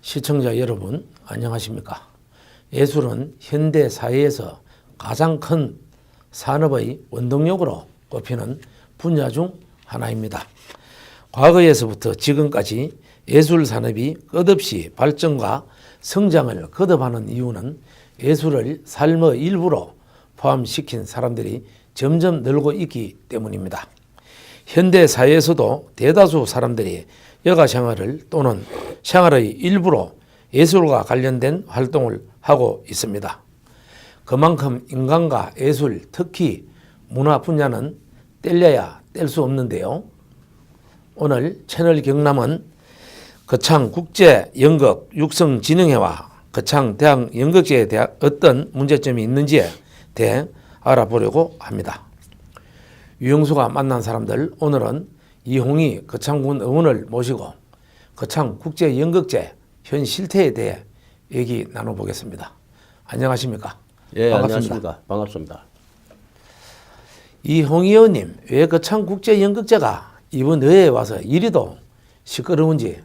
시청자 여러분 안녕하십니까? 예술은 현대 사회에서 가장 큰 산업의 원동력으로 꼽히는 분야 중 하나입니다. 과거에서부터 지금까지 예술 산업이 끝없이 발전과 성장을 거듭하는 이유는 예술을 삶의 일부로 포함시킨 사람들이 점점 늘고 있기 때문입니다. 현대 사회에서도 대다수 사람들이 여가 생활을 또는 생활의 일부로 예술과 관련된 활동을 하고 있습니다. 그만큼 인간과 예술, 특히 문화 분야는 뗄래야 뗄 수 없는데요. 오늘 채널 경남은 거창국제연극육성진흥회와 거창대학연극제에 대한 어떤 문제점이 있는지에 대해 알아보려고 합니다. 유영수가 만난 사람들, 오늘은 이홍희 거창군 의원을 모시고 거창국제연극제 현 실태에 대해 얘기 나눠보겠습니다. 안녕하십니까? 예, 반갑습니다. 안녕하십니까? 반갑습니다. 이홍희 의원님, 왜 거창국제연극제가 이번 의회에 와서 이리도 시끄러운지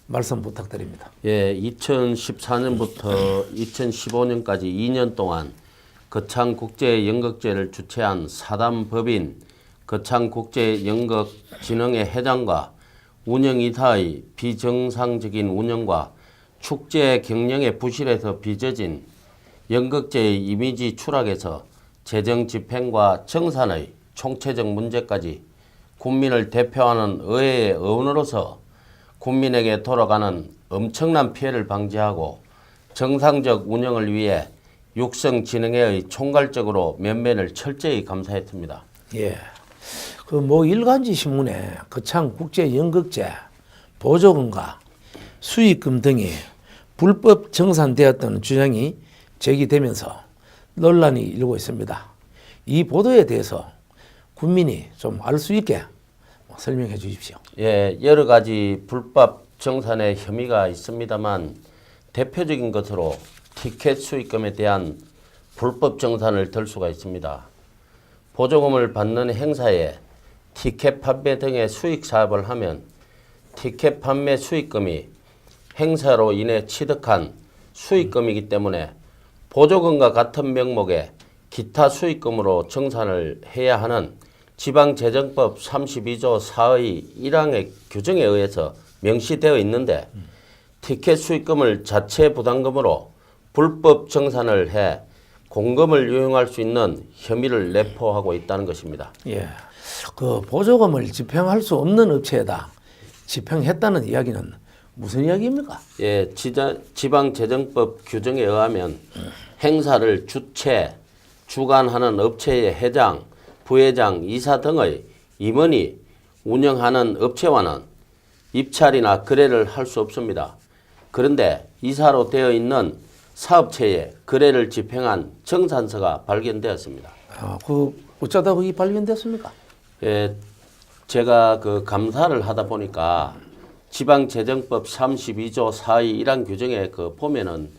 말씀 부탁드립니다. 예, 2014년부터 2015년까지 2년 동안 거창국제연극제를 주최한 사단법인 거창국제연극진흥회 회장과 운영이사의 비정상적인 운영과 축제 경영의 부실에서 빚어진 연극제의 이미지 추락에서 재정 집행과 정산의 총체적 문제까지 국민을 대표하는 의회의 의원으로서 국민에게 돌아가는 엄청난 피해를 방지하고 정상적 운영을 위해 육성진흥회의 총괄적으로 면면을 철저히 감사했습니다. 예. 일간지 신문에 거창국제연극제 보조금과 수익금 등이 불법 정산되었다는 주장이 제기되면서 논란이 일고 있습니다. 이 보도에 대해서 국민이 좀 알 수 있게 설명해 주십시오. 예, 여러 가지 불법 정산의 혐의가 있습니다만 대표적인 것으로 티켓 수익금에 대한 불법 정산을 들 수가 있습니다. 보조금을 받는 행사에 티켓 판매 등의 수익 사업을 하면 티켓 판매 수익금이 행사로 인해 취득한 수익금이기 때문에 보조금과 같은 명목의 기타 수익금으로 정산을 해야 하는 지방재정법 32조 4의 1항의 규정에 의해서 명시되어 있는데 티켓 수익금을 자체 부담금으로 불법 정산을 해 공금을 유용할 수 있는 혐의를 내포하고 있다는 것입니다. 예. 보조금을 집행할 수 없는 업체에다 집행했다는 이야기는 무슨 이야기입니까? 예, 지방재정법 규정에 의하면 행사를 주관하는 업체의 회장, 부회장, 이사 등의 임원이 운영하는 업체와는 입찰이나 거래를 할 수 없습니다. 그런데 이사로 되어 있는 사업체에 거래를 집행한 정산서가 발견되었습니다. 어쩌다 그게 발견됐습니까? 예, 제가 감사를 하다 보니까 지방재정법 32조 4의 1항 규정에 보면은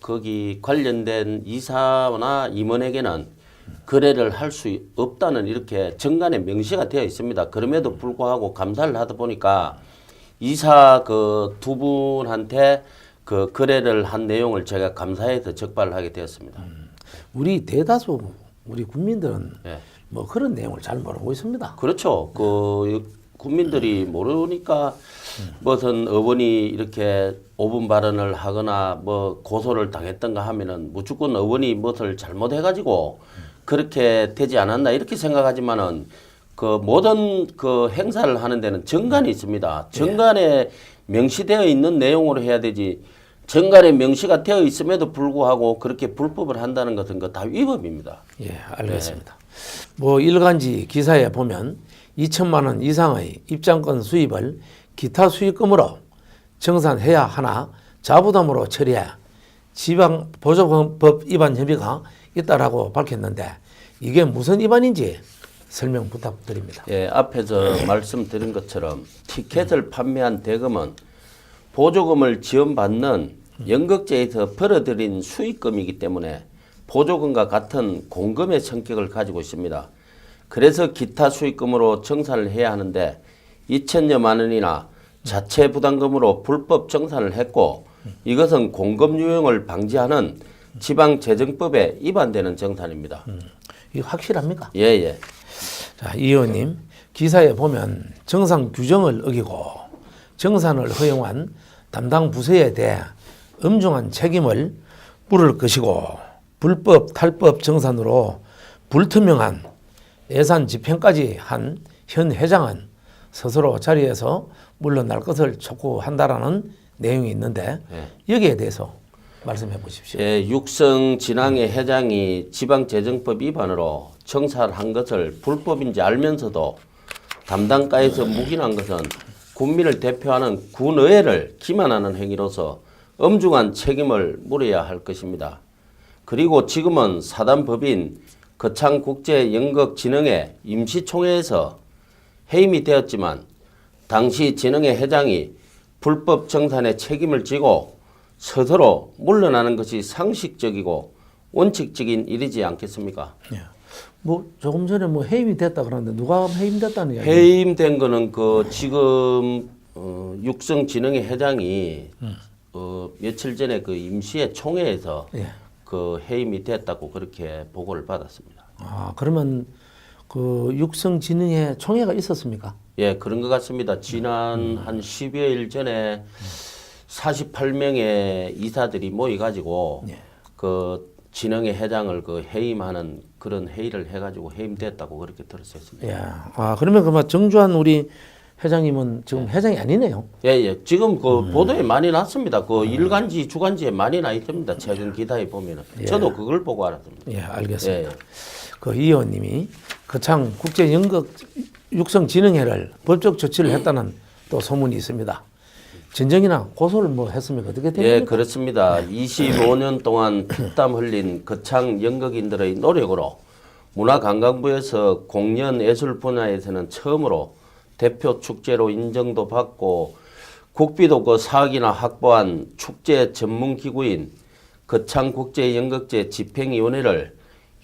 거기 관련된 이사나 임원에게는 거래를 할 수 없다는 이렇게 정관에 명시가 되어 있습니다. 그럼에도 불구하고 감사를 하다 보니까 이사 두 분한테 거래를 한 내용을 제가 감사해서 적발을 하게 되었습니다. 우리 대다수 우리 국민들은 예. 그런 내용을 잘 모르고 있습니다. 그렇죠. 국민들이 모르니까 무슨 의원이 이렇게 오분 발언을 하거나 고소를 당했던가 하면은 무조건 의원이 무엇을 잘못해가지고 그렇게 되지 않았나 이렇게 생각하지만은 모든 행사를 하는 데는 정관이 있습니다. 정관에 명시되어 있는 내용으로 해야 되지. 정관에 명시가 되어 있음에도 불구하고 그렇게 불법을 한다는 것은 다 위법입니다. 예, 알겠습니다. 일간지 기사에 보면 2천만 원 이상의 입장권 수입을 기타 수익금으로 정산해야 하나 자부담으로 처리해 지방 보조금법 위반 혐의가 있다라고 밝혔는데 이게 무슨 위반인지 설명 부탁드립니다. 예, 앞에서 말씀드린 것처럼 티켓을 판매한 대금은 보조금을 지원받는 연극제에서 벌어들인 수익금이기 때문에 보조금과 같은 공금의 성격을 가지고 있습니다. 그래서 기타 수익금으로 정산을 해야 하는데 2천여만 원이나 자체 부담금으로 불법 정산을 했고 이것은 공급 유형을 방지하는 지방재정법에 위반되는 정산입니다. 이거 확실합니까? 예예. 자, 이 의원님 기사에 보면 정상 규정을 어기고 정산을 허용한 담당 부서에 대해 엄중한 책임을 물을 것이고 불법 탈법 정산으로 불투명한 예산 집행까지 한 현 회장은 스스로 자리에서 물러날 것을 촉구한다라는 내용이 있는데 여기에 대해서 말씀해 보십시오. 예, 육성 진앙의 회장이 지방재정법 위반으로 정산을 한 것을 불법인지 알면서도 담당가에서 묵인한 것은 군민을 대표하는 군의회를 기만하는 행위로서 엄중한 책임을 물어야 할 것입니다. 그리고 지금은 사단법인 거창국제연극진흥회 임시총회에서 해임이 되었지만 당시 진흥회 회장이 불법 정산의 책임을 지고 스스로 물러나는 것이 상식적이고 원칙적인 일이지 않겠습니까? 예. 뭐 조금 전에 뭐 해임이 됐다 그러는데 누가 해임됐다는 이야기? 해임된 거는 그 지금 육성진흥회 회장이 며칠 전에 그 임시회 총회에서 예. 그 해임이 됐다고 그렇게 보고를 받았습니다. 아, 그러면 그 육성진흥회 총회가 있었습니까? 예, 그런 것 같습니다. 지난 한 10여일 전에 48명의 이사들이 모여가지고 예. 그 진흥회 회장을 그 해임하는 그런 회의를 해가지고 해임됐다고 그렇게 들었습니다. 예. 아, 그러면 그만 정주환 우리 회장님은 지금 회장이 아니네요. 예, 예. 지금 그 보도에 많이 났습니다. 그 일간지, 주간지에 많이 나 있습니다. 최근 기사에 보면은. 저도 그걸 보고 알았습니다. 예, 알겠습니다. 예. 그 이 의원님이 거창 국제연극 육성진흥회를 법적 조치를 했다는 또 소문이 있습니다. 진정이나 고소를 뭐 했습니까? 어떻게 됩니까? 예, 그렇습니다. 25년 동안 피땀 흘린 거창 연극인들의 노력으로 문화관광부에서 공연 예술 분야에서는 처음으로 대표 축제로 인정도 받고 국비도 그 4억이나 확보한 축제 전문 기구인 거창국제연극제 집행위원회를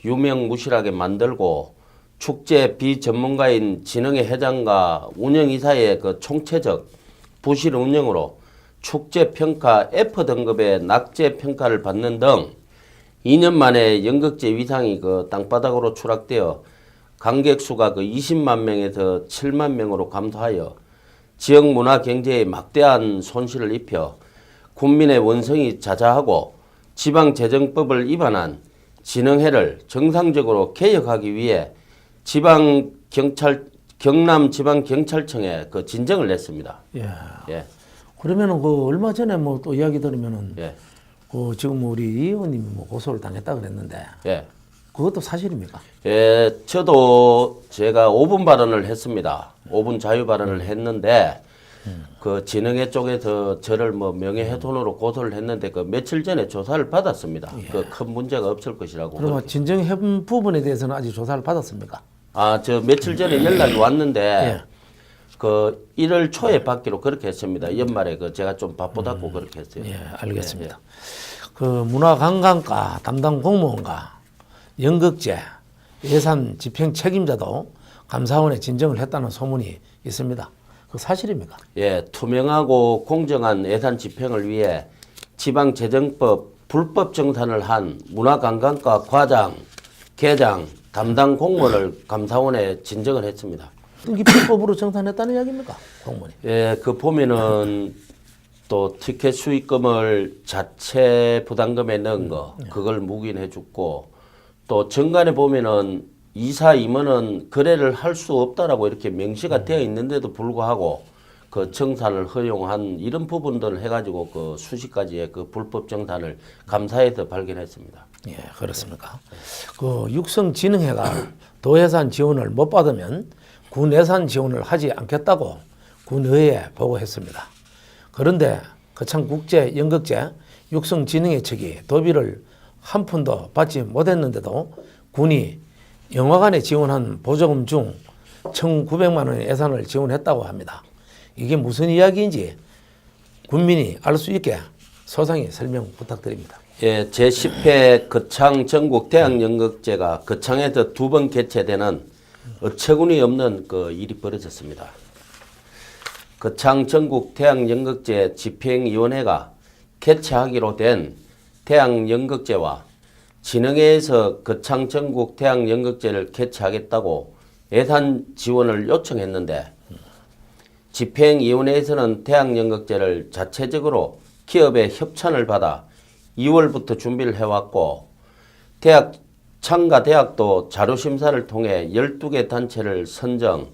유명무실하게 만들고 축제 비전문가인 진흥회 회장과 운영이사의 그 총체적 부실 운영으로 축제 평가 F 등급의 낙제 평가를 받는 등 2년 만에 연극제 위상이 그 땅바닥으로 추락되어 관객 수가 그 20만 명에서 7만 명으로 감소하여 지역 문화 경제에 막대한 손실을 입혀 군민의 원성이 자자하고 지방재정법을 위반한 진흥회를 정상적으로 개혁하기 위해 경남지방경찰청에 그 진정을 냈습니다. 예. 예. 그러면은 그 얼마 전에 뭐 또 이야기 들으면은 예. 그 지금 우리 이 의원님이 뭐 고소를 당했다 그랬는데 예. 그것도 사실입니까? 예, 저도 제가 5분 발언을 했습니다. 5분 자유 발언을 했는데 그 진흥회 쪽에서 저를 뭐 명예훼손으로 고소를 했는데 그 며칠 전에 조사를 받았습니다. 그 큰 문제가 없을 것이라고. 그러면 진정해 부분에 대해서는 아직 조사를 받았습니까? 아, 저 며칠 전에 연락이 왔는데 예. 그 1월 초에 받기로 그렇게 했습니다. 연말에 그 제가 좀 바쁘다고 그렇게 했어요. 예, 알겠습니다. 그 문화관광과 담당 공무원과 연극제 예산 집행 책임자도 감사원에 진정을 했다는 소문이 있습니다. 그 사실입니까? 예, 투명하고 공정한 예산 집행을 위해 지방재정법 불법 정산을 한 문화관광과 과장, 계장, 담당 공무원을 감사원에 진정을 했습니다. 등기 불법으로 정산했다는 이야기입니까? 공무원이. 예, 그 보면은 또 티켓 수익금을 자체 부담금에 넣은 거, 그걸 묵인해 줬고 또 정관에 보면은 이사 임원은 거래를 할 수 없다라고 이렇게 명시가 되어 있는데도 불구하고 그 정산을 허용한 이런 부분들을 해가지고 그 수십 가지의 그 불법 정산을 감사해서 발견했습니다. 예, 그렇습니까? 그 육성진흥회가 도예산 지원을 못 받으면 군 예산 지원을 하지 않겠다고 군의회에 보고했습니다. 그런데 거창국제연극제 육성진흥회 측이 도비를 한 푼도 받지 못했는데도 군이 영화관에 지원한 보조금 중 1,900만 원의 예산을 지원했다고 합니다. 이게 무슨 이야기인지 국민이 알 수 있게 소상히 설명 부탁드립니다. 예, 제10회 거창 전국 대학연극제가 거창에서 2번 개최되는 어처구니 없는 그 일이 벌어졌습니다. 거창 전국 태양연극제 집행위원회가 개최하기로 된 태양연극제와 진흥회에서 거창 전국 태양연극제를 개최하겠다고 예산 지원을 요청했는데 집행위원회에서는 태양연극제를 자체적으로 기업의 협찬을 받아 2월부터 준비를 해왔고 창가대학도 자료심사를 통해 12개 단체를 선정,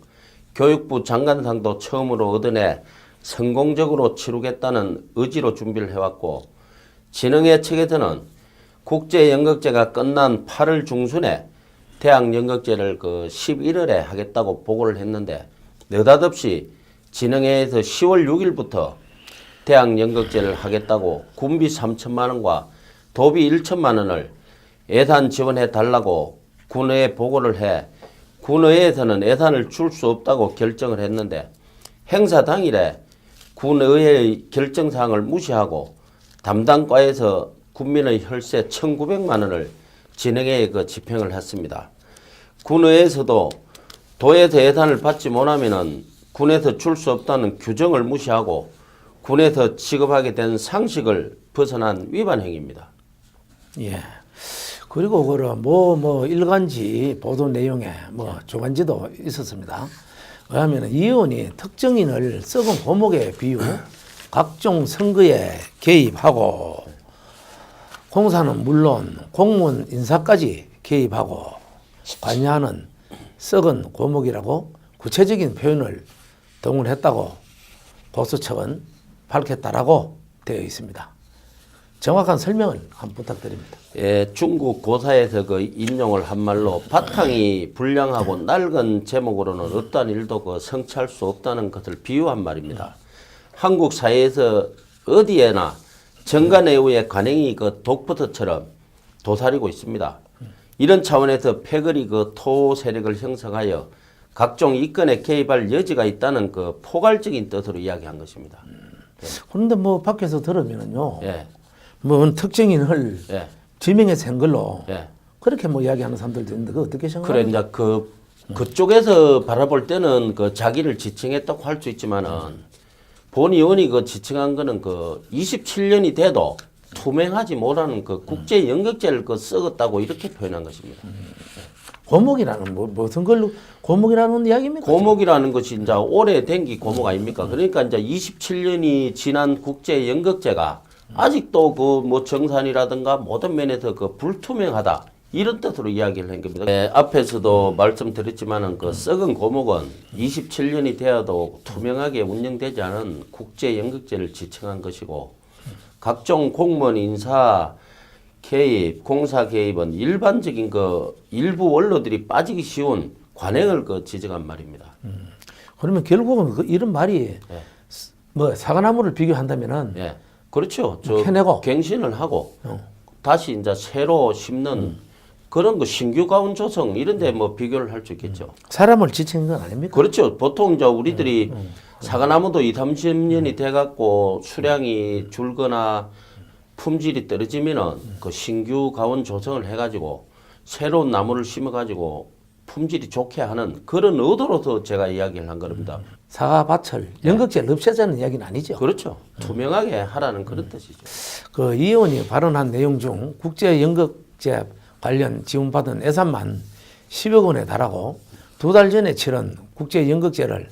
교육부 장관상도 처음으로 얻어내 성공적으로 치르겠다는 의지로 준비를 해왔고 진흥회 측에서는 국제연극제가 끝난 8월 중순에 태양연극제를 11월에 하겠다고 보고를 했는데 느닷없이 진흥회에서 10월 6일부터 태양연극제를 하겠다고 군비 3천만 원과 도비 1천만 원을 예산 지원해 달라고 군의회에 보고를 해 군의회에서는 예산을 줄 수 없다고 결정을 했는데 행사 당일에 군의회의 결정사항을 무시하고 담당과에서 군민의 혈세 1,900만 원을 진흥회에 집행을 했습니다. 군의회에서도 도에서 예산을 받지 못하면은 군에서 줄 수 없다는 규정을 무시하고 군에서 지급하게 된 상식을 벗어난 위반 행위입니다. 예. 그리고 뭐 일간지 보도 내용에 주간지도 있었습니다. 왜냐하면 이 의원이 특정인을 썩은 고목에 비유 각종 선거에 개입하고 공사는 물론 공무원 인사까지 개입하고 관여하는 썩은 고목이라고 구체적인 표현을 동원했다고 보수 측은 밝혔다라고 되어 있습니다. 정확한 설명을 한번 부탁드립니다. 예, 중국 고사에서 인용을 한 말로 바탕이 불량하고 낡은 제목으로는 어떠한 일도 성취할 수 없다는 것을 비유한 말입니다. 한국 사회에서 어디에나 정관예우의 관행이 독버섯처럼 도사리고 있습니다. 이런 차원에서 패거리 토 세력을 형성하여 각종 이권에 개입할 여지가 있다는 포괄적인 뜻으로 이야기한 것입니다. 그런데 밖에서 들으면은요. 예. 특정인을 예. 지명해서 한 걸로 예. 그렇게 이야기하는 사람들도 있는데 그거 어떻게 그래 생각합니까? 이제 그쪽에서 바라볼 때는 자기를 지칭했다고 할 수 있지만은 본 의원이 지칭한 거는 27년이 돼도 투명하지 못하는 국제 연극제를 썩었다고 이렇게 표현한 것입니다. 고목이라는 무슨 걸로 고목이라는 이야기입니까? 고목이라는 것이 이제 오래된 게 고목 아닙니까? 그러니까 이제 27년이 지난 국제 연극제가 아직도 정산이라든가 모든 면에서 불투명하다 이런 뜻으로 이야기를 한 겁니다. 앞에서도 말씀드렸지만은 썩은 고목은 27년이 되어도 투명하게 운영되지 않은 국제 연극제를 지칭한 것이고 각종 공무원 인사 개입, 공사 개입은 일반적인 일부 원로들이 빠지기 쉬운 관행을 지적한 말입니다. 그러면 결국은 이런 말이 사과나무를 비교한다면은 예. 그렇죠. 캐내고 갱신을 하고 다시 이제 새로 심는 그런 신규 가운 조성 이런 데 비교를 할 수 있겠죠. 사람을 지칭한 건 아닙니까? 그렇죠. 보통 이제 우리들이 사과나무도 20-30년이 돼 갖고 수량이 줄거나 품질이 떨어지면은 신규 가운 조성을 해 가지고 새로운 나무를 심어 가지고 품질이 좋게 하는 그런 의도로서 제가 이야기를 한 겁니다. 사과밭을 연극제를 없애자는 이야기는 아니죠. 그렇죠. 투명하게 하라는 그런 뜻이죠. 이 의원이 발언한 내용 중 국제연극제 관련 지원받은 예산만 10억 원에 달하고 2달 전에 치른 국제연극제를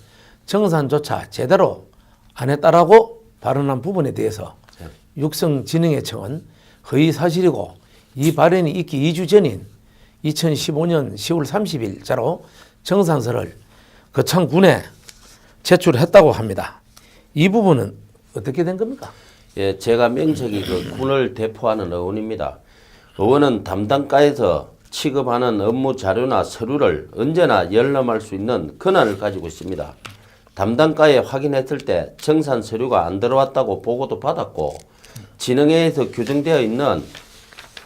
정산조차 제대로 안 했다라고 발언한 부분에 대해서 육성진흥회청은 허위 사실이고 이 발언이 있기 2주 전인 2015년 10월 30일자로 정산서를 거창군에 제출했다고 합니다. 이 부분은 어떻게 된 겁니까? 예, 제가 명색이 군을 대표하는 의원입니다. 의원은 담당과에서 취급하는 업무 자료나 서류를 언제나 열람할 수 있는 권한을 가지고 있습니다. 담당과에 확인했을 때 정산 서류가 안 들어왔다고 보고도 받았고 진흥회에서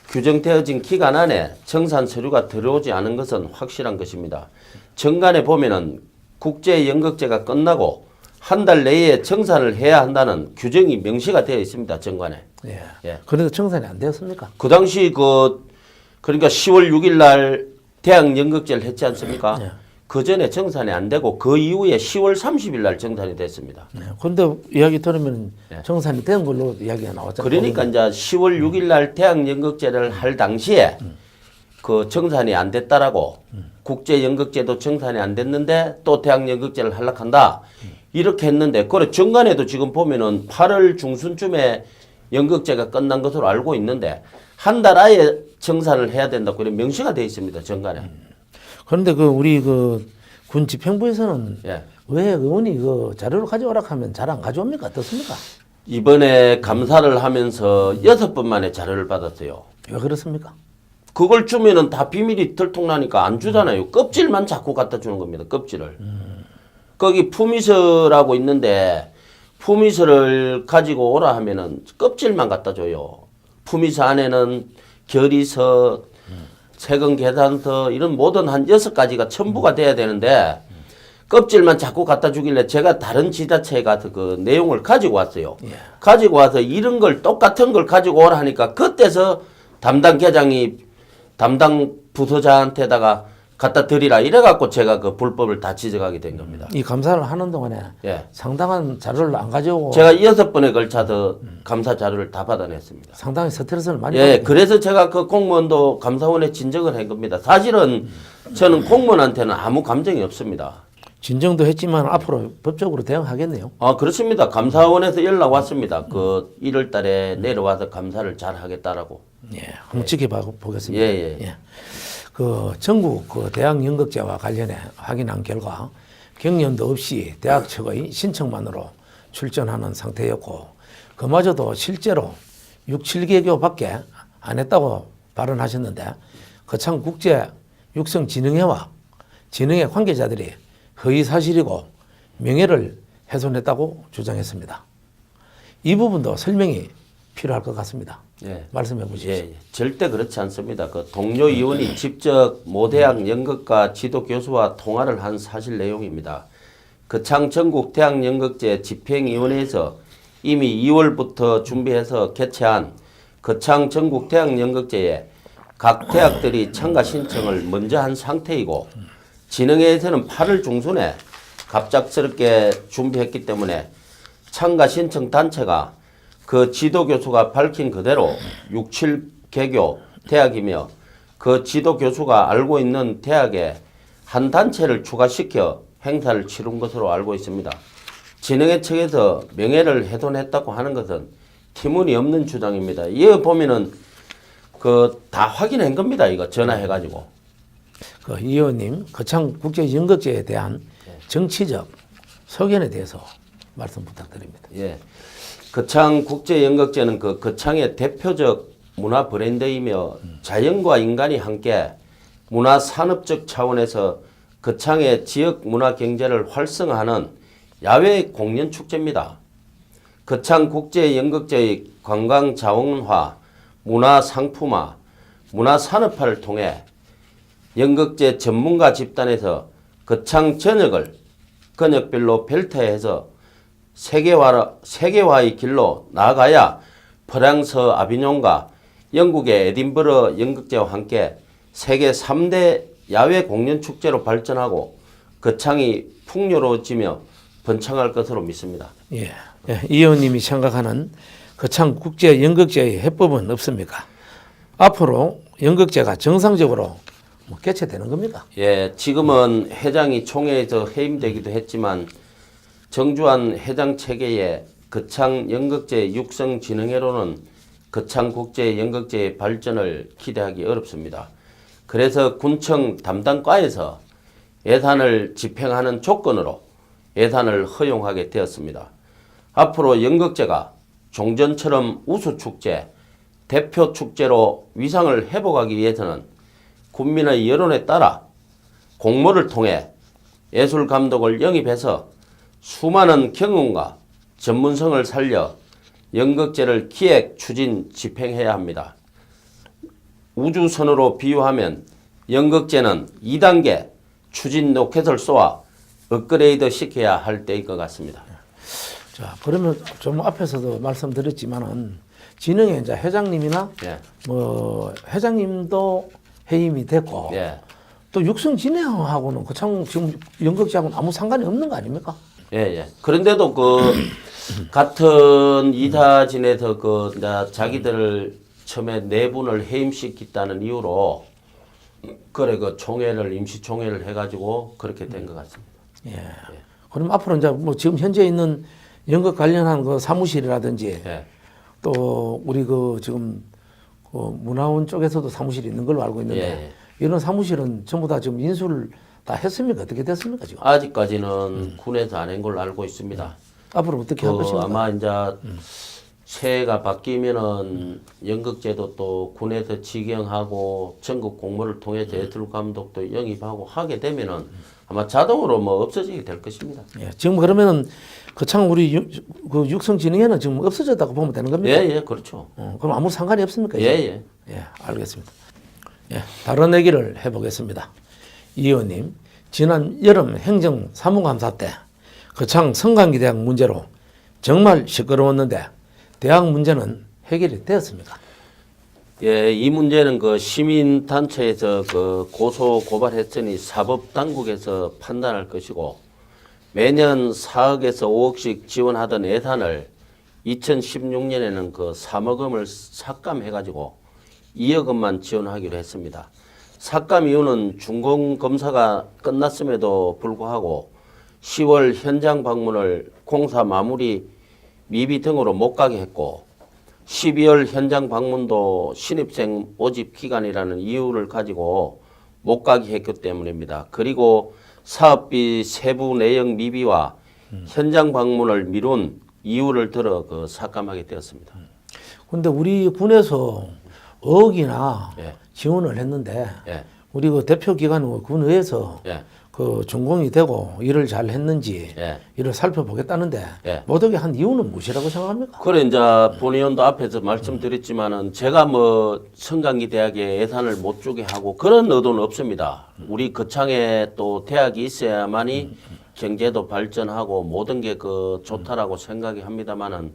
규정되어진 기간 안에 정산 서류가 들어오지 않은 것은 확실한 것입니다. 정관에 보면은 국제연극제가 끝나고 한 달 내에 정산을 해야 한다는 규정이 명시가 되어 있습니다. 정관에. 예. 예. 그래도 정산이 안 되었습니까? 그 당시 그러니까 10월 6일 날 대학연극제를 했지 않습니까? 예. 그 전에 정산이 안 되고 그 이후에 10월 30일 날 정산이 됐습니다. 네. 근데 이야기 들으면 네. 정산이 된 걸로 이야기가 나왔잖아요. 그러니까 이제 10월 6일 날 대학연극제를 할 당시에 그 정산이 안 됐다라고 국제연극제도 정산이 안 됐는데 또 대학연극제를 하려고 한다. 이렇게 했는데 그래 정관에도 지금 보면은 8월 중순쯤에 연극제가 끝난 것으로 알고 있는데 한 달 아예 정산을 해야 된다고 그래 명시가 되어 있습니다. 정관에. 그런데 그 우리 그 군 집행부에서는 예. 왜 의원이 그 자료를 가져오라 하면 잘 안 가져옵니까? 어떻습니까? 이번에 감사를 하면서 6번 만에 자료를 받았어요. 왜 그렇습니까? 그걸 주면은 다 비밀이 들통나니까 안 주잖아요. 껍질만 자꾸 갖다 주는 겁니다. 껍질을. 거기 품위서라고 있는데 품위서를 가지고 오라 하면은 껍질만 갖다 줘요. 품위서 안에는 결의서, 세금 계산서 이런 모든 한 6가지가 첨부가 돼야 되는데 껍질만 자꾸 갖다 주길래 제가 다른 지자체에 가서 그 내용을 가지고 왔어요. 가지고 와서 이런 걸 똑같은 걸 가지고 오라 하니까 그때서 담당 계장이 담당 부서장한테다가 갖다 드리라 이래갖고 제가 그 불법을 다 지적하게 된 겁니다. 이 감사를 하는 동안에 예. 상당한 자료를 안 가져오고 제가 6번에 걸쳐서 감사 자료를 다 받아냈습니다. 상당히 스트레스를 많이 예, 받았군요. 그래서 제가 그 공무원도 감사원에 진정을 한 겁니다. 사실은 저는 공무원한테는 아무 감정이 없습니다. 진정도 했지만 앞으로 법적으로 대응하겠네요. 아, 그렇습니다. 감사원에서 연락 왔습니다. 그 1월 달에 내려와서 감사를 잘 하겠다라고. 예, 한번 지켜보겠습니다. 예. 그 전국 그 대학 연극제와 관련해 확인한 결과 경연도 없이 대학 측의 신청만으로 출전하는 상태였고 그마저도 실제로 6, 7개교밖에 안 했다고 발언하셨는데 거창 국제 육성진흥회와 진흥회 관계자들이 허위 사실이고 명예를 훼손했다고 주장했습니다. 이 부분도 설명이 필요할 것 같습니다. 예. 말씀해 보십시오. 예, 절대 그렇지 않습니다. 그 동료 의원이 직접 모대학 연극과 지도 교수와 통화를 한 사실 내용입니다. 거창 전국 대학 연극제 집행위원회에서 이미 2월부터 준비해서 개최한 거창 전국 대학 연극제에 각 대학들이 참가 신청을 먼저 한 상태이고 진흥회에서는 8월 중순에 갑작스럽게 준비했기 때문에 참가 신청 단체가 그 지도교수가 밝힌 그대로 6, 7개교 대학이며 그 지도교수가 알고 있는 대학에 한 단체를 추가시켜 행사를 치른 것으로 알고 있습니다. 진흥회 측에서 명예를 훼손했다고 하는 것은 티무니없는 주장입니다. 이거 보면은 그 다 확인한 겁니다. 이거 전화해가지고. 그 이 의원님 거창 국제 연극제에 대한 정치적 소견에 대해서 말씀 부탁드립니다. 예. 거창 국제연극제는 그 거창의 대표적 문화 브랜드이며 자연과 인간이 함께 문화산업적 차원에서 거창의 지역 문화 경제를 활성화하는 야외 공연 축제입니다. 거창 국제연극제의 관광 자원화, 문화 상품화, 문화 산업화를 통해 연극제 전문가 집단에서 거창 전역을 권역별로 별도해서 세계화의 길로 나아가야 프랑스 아비뇽과 영국의 에딘버러 연극제와 함께 세계 3대 야외 공연 축제로 발전하고 거창이 풍요로워지며 번창할 것으로 믿습니다. 예, 이 의원님이 생각하는 거창 국제 연극제의 해법은 없습니까? 앞으로 연극제가 정상적으로 개최되는 겁니까? 예, 지금은 회장이 총회에서 해임되기도 했지만 정주환 회장 체계의 거창 연극제 육성 진흥회로는 거창 국제 연극제의 발전을 기대하기 어렵습니다. 그래서 군청 담당과에서 예산을 집행하는 조건으로 예산을 허용하게 되었습니다. 앞으로 연극제가 종전처럼 우수축제, 대표축제로 위상을 회복하기 위해서는 국민의 여론에 따라 공모를 통해 예술감독을 영입해서 수많은 경험과 전문성을 살려 연극제를 기획, 추진, 집행해야 합니다. 우주선으로 비유하면 연극제는 2단계 추진 로켓을 쏘아 업그레이드 시켜야 할 때일 것 같습니다. 자, 그러면 좀 앞에서도 말씀드렸지만은 진흥회 이제 회장님이나 예. 뭐 회장님도 해임이 됐고 예. 또 육성 진행하고는 그참 지금 연극제하고는 아무 상관이 없는 거 아닙니까? 예, 예. 그런데도 그 같은 이사진에서 그 이제 자기들을 처음에 네 분을 해임시켰다는 이유로 그래 그 총회를 임시 총회를 해가지고 그렇게 된 것 같습니다. 예. 그럼 앞으로 이제 뭐 지금 현재 있는 연극 관련한 그 사무실이라든지 예. 또 우리 그 지금 그 문화원 쪽에서도 사무실이 있는 걸로 알고 있는데 예. 이런 사무실은 전부 다 지금 인수를 다 했습니까? 어떻게 됐습니까 지금? 아직까지는 군에서 안 한 걸로 알고 있습니다. 앞으로 어떻게 할 그 것입니까? 아마 이제 새해가 바뀌면은 연극제도 또 군에서 직영하고 전국 공모를 통해서 예술 감독도 영입하고 하게 되면은 아마 자동으로 뭐 없어지게 될 것입니다. 예. 지금 그러면은 그창 우리 그 육성진흥회는 지금 없어졌다고 보면 되는 겁니까? 예, 예, 그렇죠. 그럼 아무 상관이 없습니까? 예, 이제? 예. 예, 알겠습니다. 예, 다른 얘기를 해보겠습니다. 이 의원님, 지난 여름 행정 사무감사 때 거창 성관계 대학 문제로 정말 시끄러웠는데 대학 문제는 해결이 되었습니까? 예, 이 문제는 그 시민단체에서 그 고소 고발했으니 사법당국에서 판단할 것이고 매년 4억에서 5억씩 지원하던 예산을 2016년에는 그 3억 원을 삭감해가지고 2억 원만 지원하기로 했습니다. 삭감 이유는 준공검사가 끝났음에도 불구하고 10월 현장 방문을 공사 마무리 미비 등으로 못 가게 했고 12월 현장 방문도 신입생 모집 기간이라는 이유를 가지고 못 가게 했기 때문입니다. 그리고 사업비 세부 내용 미비와 현장 방문을 미룬 이유를 들어 그 삭감하게 되었습니다. 근데 우리 군에서 억이나 예. 지원을 했는데 예. 우리 그 대표 기관 군의회에서 예. 그 준공이 되고 일을 잘 했는지 예. 일을 살펴보겠다는데 예. 못하게 한 이유는 무엇이라고 생각합니까? 그래 이제 본 의원도 앞에서 말씀드렸지만은 제가 뭐 성강기 대학에 예산을 못 주게 하고 그런 의도는 없습니다. 우리 거창에 또 대학이 있어야만이 경제도 발전하고 모든 게 그 좋다라고 생각이 합니다만은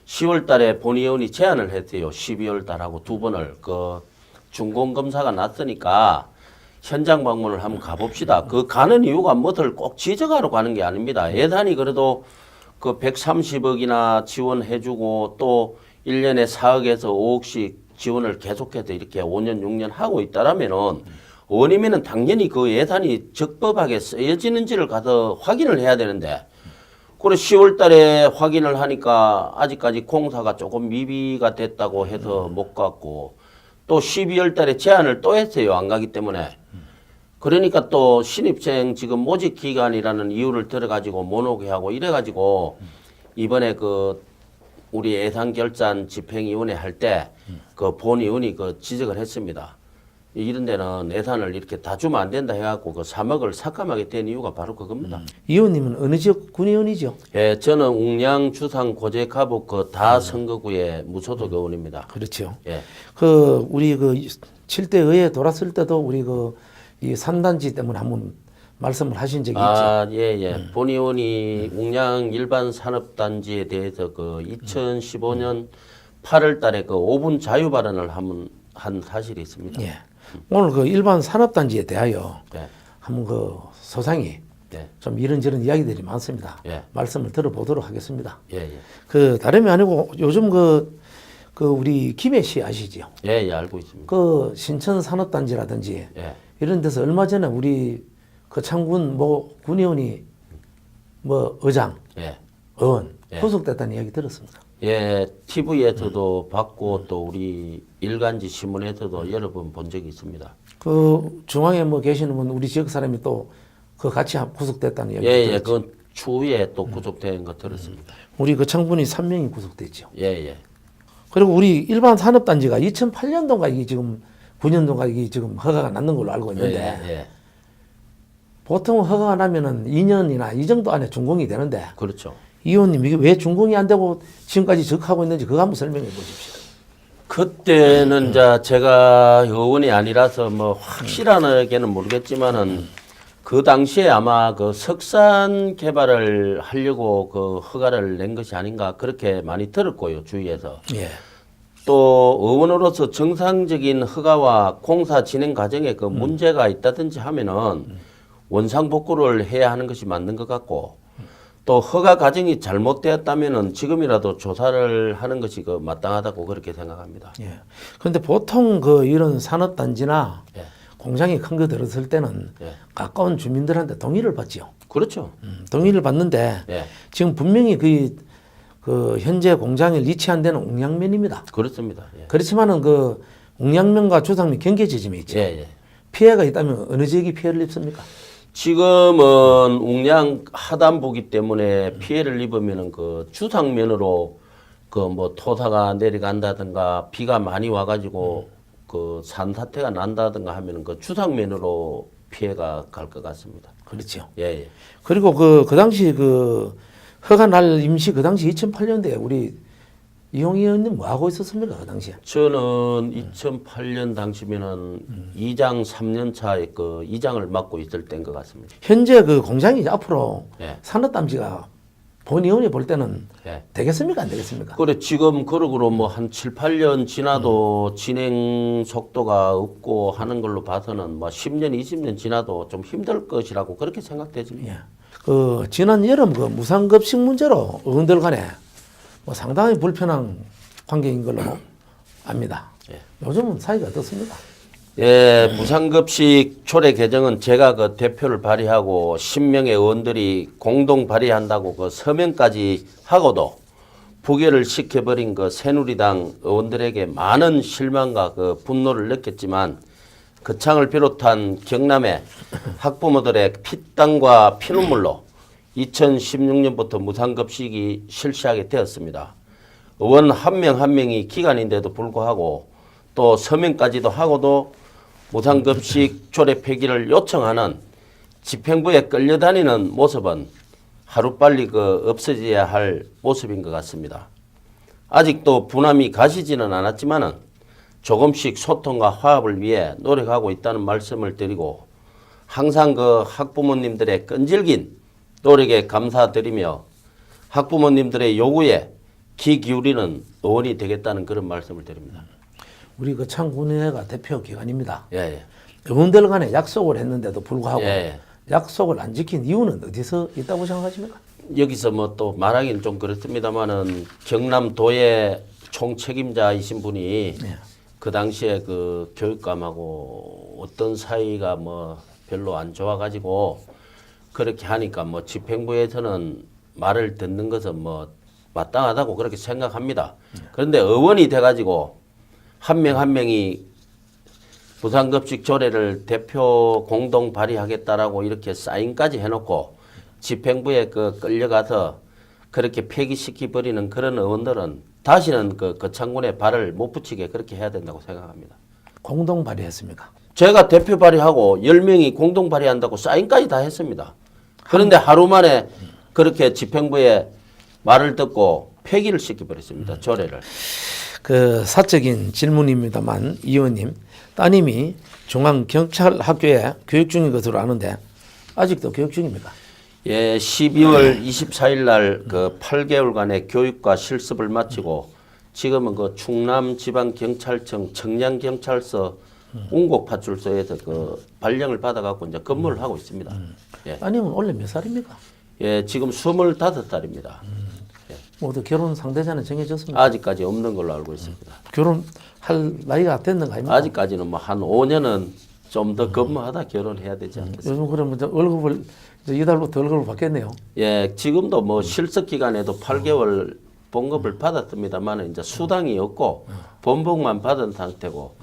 10월 달에 본 의원이 제안을 했어요. 12월 달하고 두 번을 그 준공검사가 났으니까 현장 방문을 한번 가봅시다. 그 가는 이유가 뭐들 꼭 지적하러 가는 게 아닙니다. 예산이 그래도 그 130억이나 지원해주고 또 1년에 4억에서 5억씩 지원을 계속해서 이렇게 5년, 6년 하고 있다라면은 원이면은 당연히 그 예산이 적법하게 쓰여지는지를 가서 확인을 해야 되는데 그래 10월 달에 확인을 하니까 아직까지 공사가 조금 미비가 됐다고 해서 못 갔고 또 12월 달에 제안을 또 했어요. 안 가기 때문에. 그러니까 또 신입생 지금 모집 기간이라는 이유를 들어가지고 못 오게 하고 이래가지고 이번에 그 우리 예산결산 집행위원회 할 때 그 본의원이 그 지적을 했습니다. 이런 데는 예산을 이렇게 다 주면 안 된다 해갖고 그 3억을 삭감하게 된 이유가 바로 그겁니다. 이 의원님은 어느 지역 군의원이죠? 예, 저는 웅양, 주상, 고제, 가북 그 다 선거구의 무소속 의원입니다. 그렇죠. 예, 그 우리 그 7대 의회 돌았을 때도 우리 그 이 산단지 때문에 한번 말씀을 하신 적이 있죠. 아, 예, 예. 본 의원이 웅양 일반 산업단지에 대해서 그 2015년 8월 달에 그 5분 자유 발언을 한 사실이 있습니다. 예. 오늘 그 일반 산업단지에 대하여 예, 한번 그 소상히 예, 좀 이런저런 이야기들이 많습니다. 예. 말씀을 들어보도록 하겠습니다. 예, 예. 그 다름이 아니고 요즘 그 우리 김해시 아시죠? 예, 예, 알고 있습니다. 그 신천 산업단지라든지 예, 이런 데서 얼마 전에 우리 그 창군 뭐 군의원이 뭐 의장, 예. 의원 예. 구속됐다는 이야기 들었습니까? 예, TV에서도 봤고 또 우리 일간지 신문에서도 여러 번 본 적이 있습니다. 그 중앙에 뭐 계시는 분 우리 지역 사람이 또 그 같이 구속됐다는 이야기 예, 예, 들었죠. 그건 추후에 또 구속된 거 들었습니다. 우리 그 창군이 3명이 구속됐죠. 예, 예. 그리고 우리 일반 산업단지가 2008년도인가 이게 지금 9년도인가 이게 지금 허가가 났는 걸로 알고 예, 있는데 예. 보통 허가가 나면은 2년이나 이 정도 안에 준공이 되는데 그렇죠. 이 의원님 이게 왜 준공이 안 되고 지금까지 적하고 있는지 그거 한번 설명해 보십시오. 그때는 이제 제가 의원이 아니라서 뭐 확실하게는 모르겠지만은 그 당시에 아마 그 석산 개발을 하려고 그 허가를 낸 것이 아닌가 그렇게 많이 들었고요, 주위에서. 예. 또 의원으로서 정상적인 허가와 공사 진행 과정에 그 문제가 있다든지 하면은 원상복구를 해야 하는 것이 맞는 것 같고 또 허가 과정이 잘못되었다면은 지금이라도 조사를 하는 것이 그 마땅하다고 그렇게 생각합니다. 예. 그런데 보통 그 이런 산업단지나 예. 공장이 큰 거 들었을 때는 예. 가까운 주민들한테 동의를 받지요. 그렇죠. 동의를 받는데 예. 지금 분명히 그 현재 공장에 위치한 데는 옥량면입니다. 그렇습니다. 예. 그렇지만은 그 옥량면과 주상면 경계 지점에 있죠. 예, 예. 피해가 있다면 어느 지역이 피해를 입습니까? 지금은 웅량 하단부기 때문에 피해를 입으면은 그 주상면으로 그 뭐 토사가 내려간다든가 비가 많이 와가지고 그 산사태가 난다든가 하면은 그 주상면으로 피해가 갈 것 같습니다. 그렇죠. 예, 예. 그리고 그 당시 그 허가 날 임시 그 당시 2008년도에 우리 이용 의원님 뭐 하고 있었습니까 그 당시에? 저는 2008년 당시면은 이장 3년 차에 그 이장을 맡고 있을 때인 것 같습니다. 현재 그 공장이 이제 앞으로 예. 산업단지가 본의원이 볼 때는 예. 되겠습니까 안 되겠습니까? 그래 지금 그러고로 뭐 한 7, 8년 지나도 진행 속도가 없고 하는 걸로 봐서는 뭐 10년, 20년 지나도 좀 힘들 것이라고 그렇게 생각되집니다. 예. 그 지난 여름 그 무상급식 문제로 의원들 간에 뭐 상당히 불편한 관계인 걸로 압니다. 예. 요즘은 사이가 어떻습니까? 예, 무상급식 초래 개정은 제가 그 대표를 발의하고 10명의 의원들이 공동 발의한다고 그 서명까지 하고도 부결을 시켜버린 그 새누리당 의원들에게 많은 실망과 그 분노를 느꼈지만 거창을 비롯한 경남의 학부모들의 피땀과 피눈물로 2016년부터 무상급식이 실시하게 되었습니다. 의원 한 명 한 명이 기간인데도 불구하고 또 서명까지도 하고도 무상급식 조례 폐기를 요청하는 집행부에 끌려다니는 모습은 하루빨리 그 없어져야 할 모습인 것 같습니다. 아직도 분함이 가시지는 않았지만은 조금씩 소통과 화합을 위해 노력하고 있다는 말씀을 드리고 항상 그 학부모님들의 끈질긴 노력에 감사드리며 학부모님들의 요구에 귀 기울이는 의원이 되겠다는 그런 말씀을 드립니다. 우리 그 창군회가 대표 기관입니다. 예, 예. 의원들 간에 약속을 했는데도 불구하고 예. 약속을 안 지킨 이유는 어디서 있다고 생각하십니까? 여기서 뭐 또 말하기는 좀 그렇습니다만은 경남도의 총책임자이신 분이 예. 그 당시에 그 교육감하고 어떤 사이가 뭐 별로 안 좋아가지고 그렇게 하니까 뭐 집행부에서는 말을 듣는 것은 뭐 마땅하다고 그렇게 생각합니다. 그런데 의원이 돼가지고 한 명 한 명이 무상급식 조례를 대표 공동 발의하겠다라고 이렇게 사인까지 해놓고 집행부에 그 끌려가서 그렇게 폐기시키 버리는 그런 의원들은 다시는 그 거창군에 발을 못 붙이게 그렇게 해야 된다고 생각합니다. 공동 발의했습니까? 제가 대표 발의하고 10명이 공동 발의한다고 사인까지 다 했습니다. 그런데 하루 만에 그렇게 집행부에 말을 듣고 폐기를 시켜버렸습니다. 조례를. 그 사적인 질문입니다만 이 의원님 따님이 중앙경찰학교에 교육 중인 것으로 아는데 아직도 교육 중입니까? 예, 12월 24일 날 그 8개월간의 교육과 실습을 마치고 지금은 그 충남지방경찰청 청량경찰서 운곡파출소에서 그 발령을 받아갖고 이제 근무를 하고 있습니다. 예. 따님은 원래 몇 살입니까? 예, 지금 25살입니다. 모두 결혼 상대자는 정해졌습니까? 아직까지 없는 걸로 알고 있습니다. 결혼할 나이가 됐는가 아닙니까? 아직까지는 뭐 한 5년은 좀 더 근무하다 결혼해야 되지 않겠습니까? 요즘 그러면 이제 월급을 이제 이달부터 월급을 받겠네요. 예, 지금도 뭐 실습 기간에도 8개월 봉급을 받았습니다만 이제 수당이 없고 본봉만 받은 상태고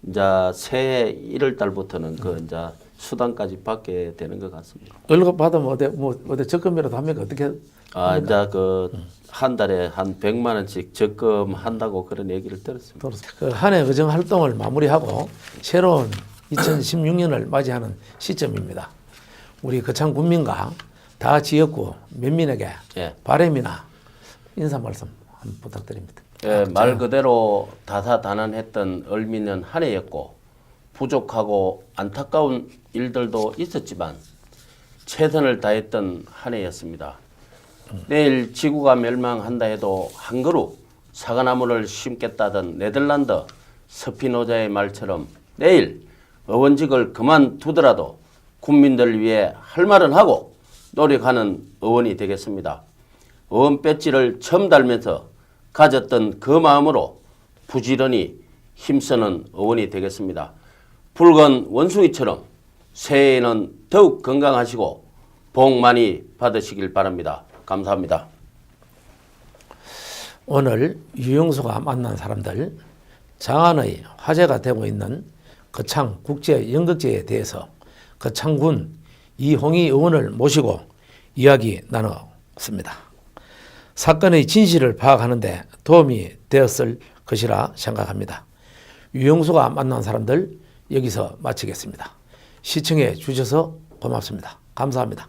이제 새해 1월 달부터는 그 이제 수당까지 받게 되는 것 같습니다. 월급 받으면 어디 적금이라도 합니까? 어떻게? 아, 이제 그 한 달에 한 100만 원씩 적금한다고 그런 얘기를 들었습니다. 한 해 의정 활동을 마무리하고 새로운 2016년을 맞이하는 시점입니다. 우리 거창 군민과 다 지역구 면민에게 예. 바람이나 인사 말씀 한번 부탁드립니다. 예, 말 그대로 다사다난했던 을미는 한 해였고 부족하고 안타까운 일들도 있었지만 최선을 다했던 한 해였습니다. 내일 지구가 멸망한다 해도 한 그룹 사과나무를 심겠다던 네덜란드 스피노자의 말처럼 내일 의원직을 그만두더라도 국민들을 위해 할 말은 하고 노력하는 의원이 되겠습니다. 의원 배지를 처음 달면서 가졌던 그 마음으로 부지런히 힘쓰는 의원이 되겠습니다. 붉은 원숭이처럼 새해에는 더욱 건강하시고 복 많이 받으시길 바랍니다. 감사합니다. 오늘 유영수가 만난 사람들, 장안의 화제가 되고 있는 거창 국제연극제에 대해서 거창군 이홍희 의원을 모시고 이야기 나눴습니다. 사건의 진실을 파악하는 데 도움이 되었을 것이라 생각합니다. 유영수가 만난 사람들 여기서 마치겠습니다. 시청해 주셔서 고맙습니다. 감사합니다.